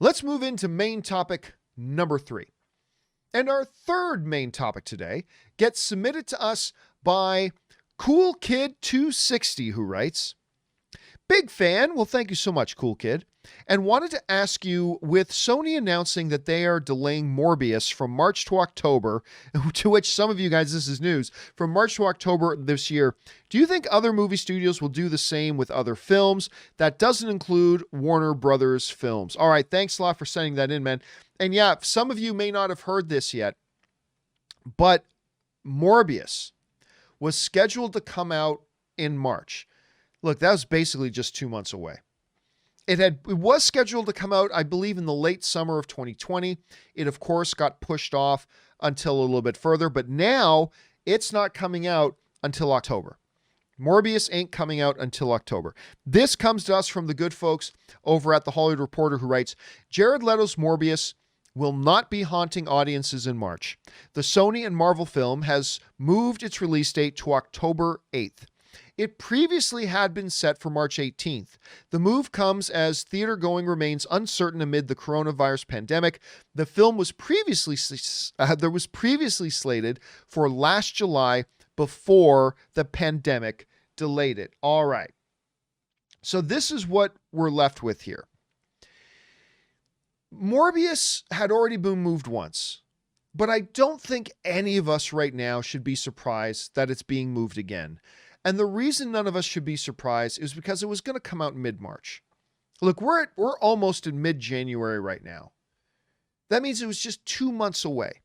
Let's move into main topic number 3. And our third main topic today gets submitted to us by Cool Kid 260, who writes, "Big fan." Well, thank you so much, Cool Kid. "And wanted to ask you, with Sony announcing that they are delaying Morbius from March to October," to which some of you guys, this is news, "from March to October this year, do you think other movie studios will do the same with other films? That doesn't include Warner Brothers films." All right, thanks a lot for sending that in, man. And yeah, some of you may not have heard this yet, but Morbius was scheduled to come out in March. Look, that was basically just 2 months away. It was scheduled to come out, I believe, in the late summer of 2020. It, of course, got pushed off until a little bit further, but now it's not coming out until October. Morbius ain't coming out until October. This comes to us from the good folks over at The Hollywood Reporter, who writes, "Jared Leto's Morbius will not be haunting audiences in March. The Sony and Marvel film has moved its release date to October 8th. It previously had been set for March 18th. The move comes as theater going remains uncertain amid the coronavirus pandemic. The film was previously slated for last July before the pandemic delayed it." All right. So this is what we're left with here. Morbius had already been moved once, but I don't think any of us right now should be surprised that it's being moved again. And the reason none of us should be surprised is because it was going to come out mid-March. Look, we're almost in mid-January right now. That means it was just 2 months away.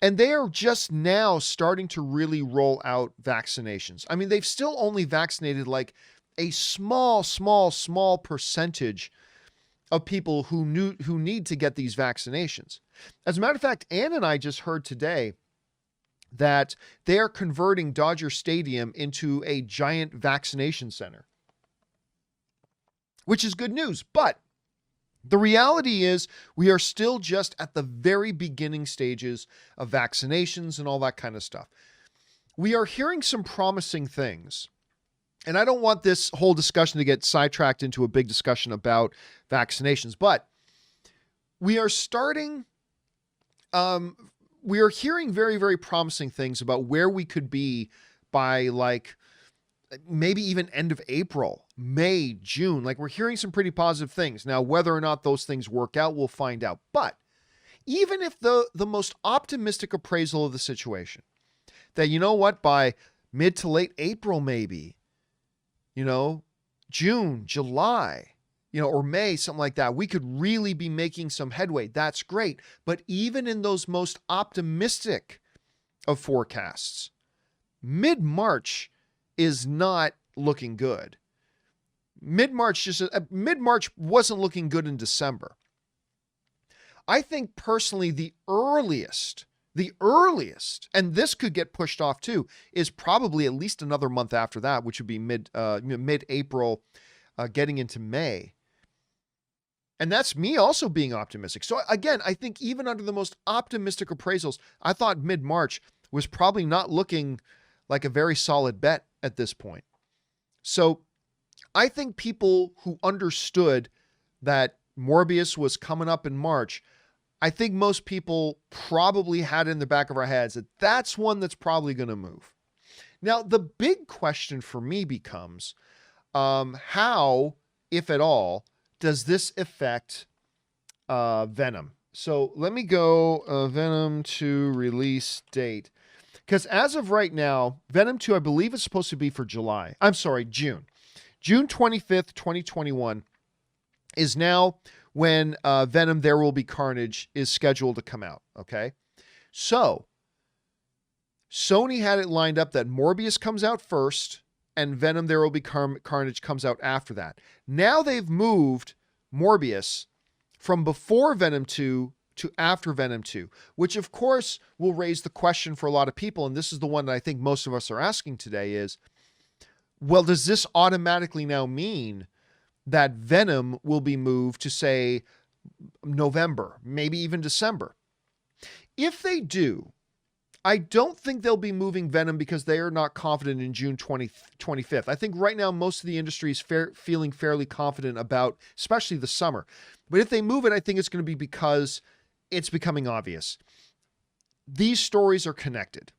And they are just now starting to really roll out vaccinations. I mean, they've still only vaccinated like a small percentage of people who need to get these vaccinations. As a matter of fact, Ann and I just heard today that they are converting Dodger Stadium into a giant vaccination center, which is good news. But the reality is we are still just at the very beginning stages of vaccinations and all that kind of stuff. We are hearing some promising things. And I don't want this whole discussion to get sidetracked into a big discussion about vaccinations, but we are hearing very, very promising things about where we could be by like maybe even end of April, May, June. Like, we're hearing some pretty positive things. Now, whether or not those things work out, we'll find out. But even if the most optimistic appraisal of the situation, that, you know what, by mid to late April, maybe, June, July, or May, something like that, we could really be making some headway. That's great. But even in those most optimistic of forecasts, mid-March is not looking good. Mid-March wasn't looking good in December. I think personally the earliest, and this could get pushed off too, is probably at least another month after that, which would be mid-April, getting into May. And that's me also being optimistic. So again, I think even under the most optimistic appraisals, I thought mid-March was probably not looking like a very solid bet at this point. So I think people who understood that Morbius was coming up in March, I think most people probably had in the back of our heads that that's one that's probably going to move. Now, the big question for me becomes, how, if at all, does this affect Venom? So let me go Venom 2 release date. Because as of right now, Venom 2, I believe it's supposed to be for June. June 25th, 2021 is now when Venom There Will Be Carnage is scheduled to come out, okay? So Sony had it lined up that Morbius comes out first and Venom There Will Be Carnage comes out after that. Now they've moved Morbius from before Venom 2 to after Venom 2, which of course will raise the question for a lot of people, and this is the one that I think most of us are asking today is, well, does this automatically now mean that Venom will be moved to, say, November, maybe even December? If they do, I don't think they'll be moving Venom because they are not confident in June 25th. I think right now most of the industry is feeling fairly confident about, especially the summer. But if they move it, I think it's going to be because it's becoming obvious. These stories are connected.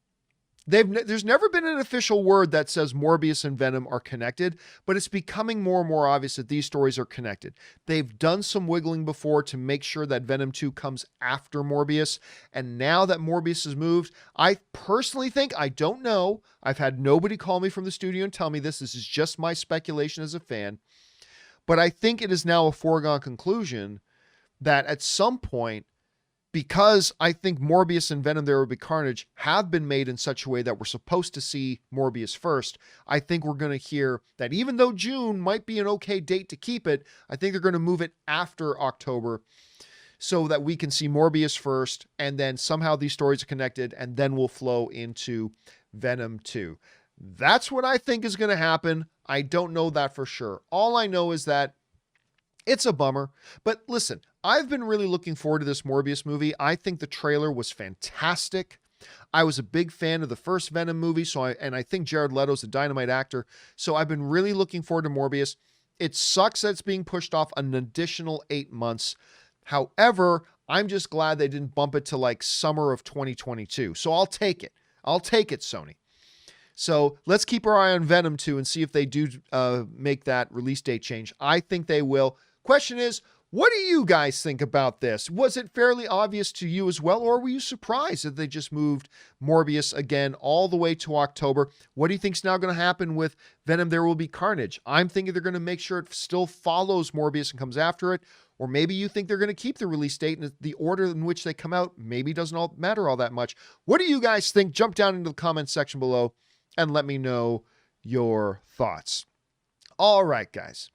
There's never been an official word that says Morbius and Venom are connected, but it's becoming more and more obvious that these stories are connected. They've done some wiggling before to make sure that Venom 2 comes after Morbius, and now that Morbius is moved, I personally think, I don't know, I've had nobody call me from the studio and tell me this is just my speculation as a fan, but I think it is now a foregone conclusion that at some point, because I think Morbius and Venom There Will Be Carnage have been made in such a way that we're supposed to see Morbius first, I think we're going to hear that even though June might be an okay date to keep it, I think they're going to move it after October so that we can see Morbius first, and then somehow these stories are connected, and then we'll flow into Venom 2. That's what I think is going to happen. I don't know that for sure. All I know is that it's a bummer, but listen, I've been really looking forward to this Morbius movie. I think the trailer was fantastic. I was a big fan of the first Venom movie, and I think Jared Leto's a dynamite actor, so I've been really looking forward to Morbius. It sucks that it's being pushed off an additional 8 months. However, I'm just glad they didn't bump it to like summer of 2022. So I'll take it. I'll take it, Sony. So let's keep our eye on Venom 2 and see if they do make that release date change. I think they will. Question is, what do you guys think about this? Was it fairly obvious to you as well, or were you surprised that they just moved Morbius again all the way to October? What do you think's now going to happen with Venom There Will Be Carnage? I'm thinking they're going to make sure it still follows Morbius and comes after it, or maybe you think they're going to keep the release date and the order in which they come out maybe doesn't all matter all that much. What do you guys think? Jump down into the comments section below and let me know your thoughts. All right, guys.